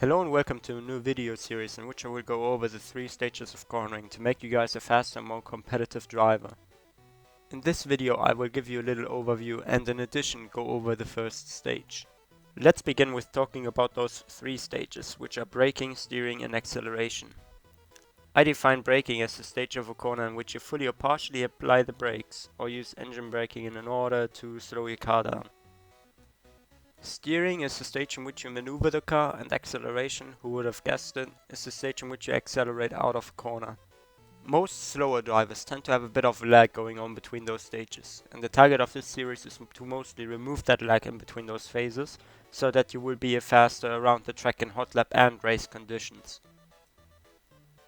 Hello and welcome to a new video series in which I will go over the 3 stages of cornering to make you guys a faster and more competitive driver. In this video I will give you a little overview and in addition go over the first stage. Let's begin with talking about those 3 stages, which are braking, steering and acceleration. I define braking as the stage of a corner in which you fully or partially apply the brakes or use engine braking in order to slow your car down. Steering is the stage in which you maneuver the car, and acceleration, who would have guessed it, is the stage in which you accelerate out of a corner. Most slower drivers tend to have a bit of lag going on between those stages, and the target of this series is to mostly remove that lag in between those phases, so that you will be faster around the track in hot lap and race conditions.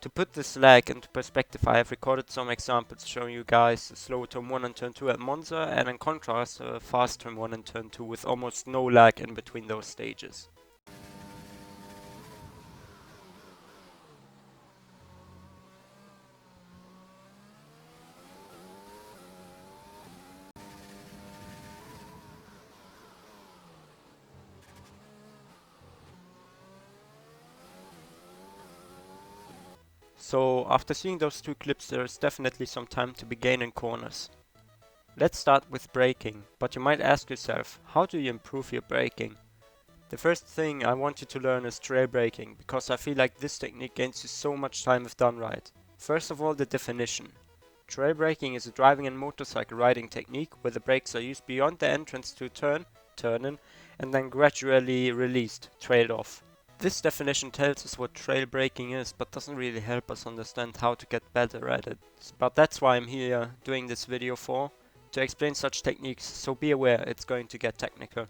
To put this lag into perspective, I have recorded some examples showing you guys a slow turn 1 and turn 2 at Monza, and in contrast a fast turn 1 and turn 2 with almost no lag in between those stages. So after seeing those 2 clips, there is definitely some time to be gained in corners. Let's start with braking, but you might ask yourself, how do you improve your braking? The first thing I want you to learn is trail braking, because I feel like this technique gains you so much time if done right. First of all, the definition. Trail braking is a driving and motorcycle riding technique where the brakes are used beyond the entrance to turn in, and then gradually released, trailed off. This definition tells us what trail braking is, but doesn't really help us understand how to get better at it. But that's why I'm here doing this video for, to explain such techniques, so be aware it's going to get technical.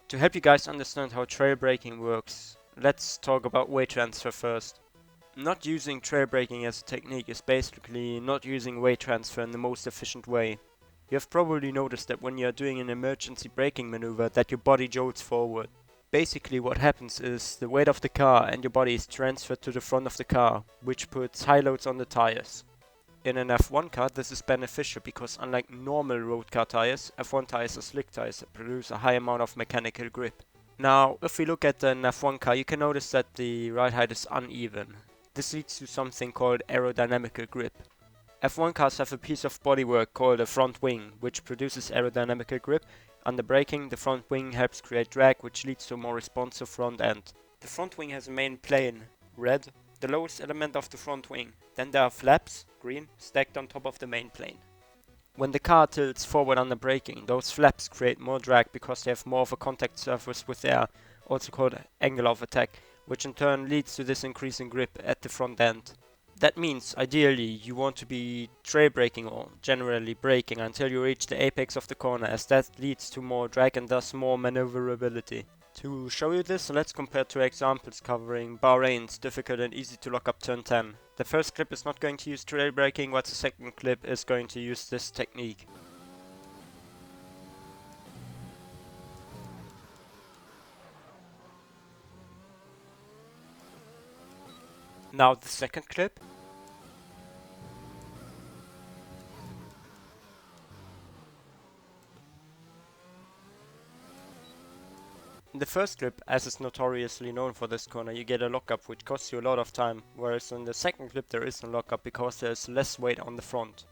To help you guys understand how trail braking works, let's talk about weight transfer first. Not using trail braking as a technique is basically not using weight transfer in the most efficient way. You have probably noticed that when you are doing an emergency braking maneuver that your body jolts forward. Basically what happens is the weight of the car and your body is transferred to the front of the car, which puts high loads on the tires. In an F1 car this is beneficial because unlike normal road car tires, F1 tires are slick tires that produce a high amount of mechanical grip. Now if we look at an F1 car, you can notice that the ride height is uneven. This leads to something called aerodynamical grip. F1 cars have a piece of bodywork called a front wing, which produces aerodynamical grip. Under braking, the front wing helps create drag, which leads to a more responsive front end. The front wing has a main plane, red, the lowest element of the front wing. Then there are flaps, green, stacked on top of the main plane. When the car tilts forward under braking, those flaps create more drag because they have more of a contact surface with air, also called angle of attack, which in turn leads to this increase in grip at the front end. That means, ideally, you want to be trail braking or generally braking until you reach the apex of the corner, as that leads to more drag and thus more maneuverability. To show you this, let's compare 2 examples covering Bahrain's difficult and easy to lock up turn 10. The first clip is not going to use trail braking, while the second clip is going to use this technique. Now the second clip. In the first clip, as is notoriously known for this corner, you get a lockup which costs you a lot of time, whereas in the second clip there is no lockup because there is less weight on the front.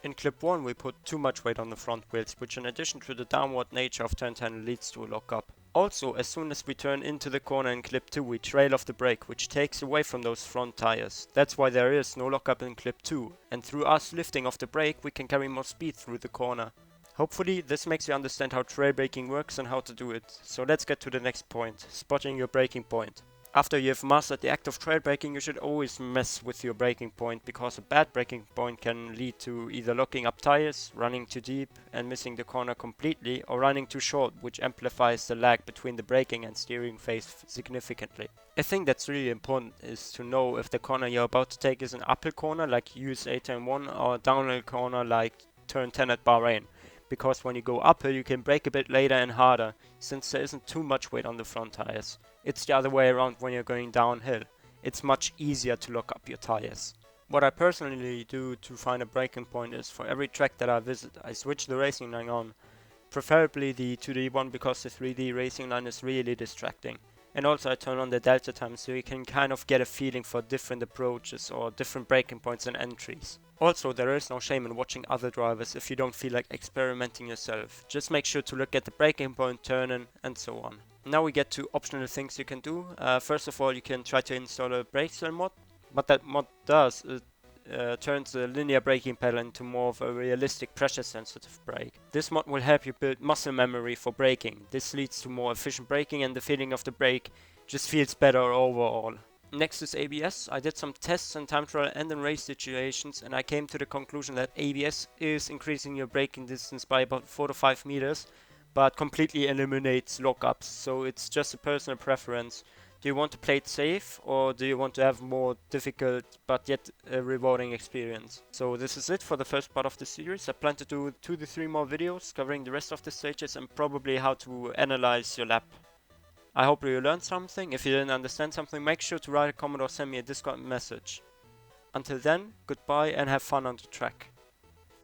In clip 1 we put too much weight on the front wheels, which in addition to the downward nature of turn 10 leads to a lockup. Also, as soon as we turn into the corner in clip 2 we trail off the brake, which takes away from those front tires. That's why there is no lockup in clip 2, and through us lifting off the brake we can carry more speed through the corner. Hopefully this makes you understand how trail braking works and how to do it. So let's get to the next point, spotting your braking point. After you have mastered the act of trail braking, you should always mess with your braking point, because a bad braking point can lead to either locking up tires, running too deep and missing the corner completely, or running too short, which amplifies the lag between the braking and steering phase significantly. A thing that's really important is to know if the corner you're about to take is an uphill corner like USA Turn 1 or a downhill corner like Turn 10 at Bahrain. Because when you go uphill you can brake a bit later and harder, since there isn't too much weight on the front tires. It's the other way around when you're going downhill. It's much easier to lock up your tires. What I personally do to find a braking point is, for every track that I visit, I switch the racing line on. Preferably the 2D one, because the 3D racing line is really distracting. And also I turn on the delta time so you can kind of get a feeling for different approaches or different braking points and entries. Also, there is no shame in watching other drivers if you don't feel like experimenting yourself. Just make sure to look at the braking point, turning, and so on. Now we get to optional things you can do. First of all, you can try to install a brake cell mod. What that mod does is turns the linear braking pedal into more of a realistic pressure sensitive brake. This mod will help you build muscle memory for braking. This leads to more efficient braking and the feeling of the brake just feels better overall. Next is ABS. I did some tests in time trial and in race situations, and I came to the conclusion that ABS is increasing your braking distance by about 4 to 5 meters, but completely eliminates lockups, so it's just a personal preference. Do you want to play it safe, or do you want to have more difficult but yet a rewarding experience? So this is it for the first part of the series. I plan to do 2 to 3 more videos covering the rest of the stages and probably how to analyze your lap. I hope you learned something. If you didn't understand something, make sure to write a comment or send me a Discord message. Until then, goodbye and have fun on the track.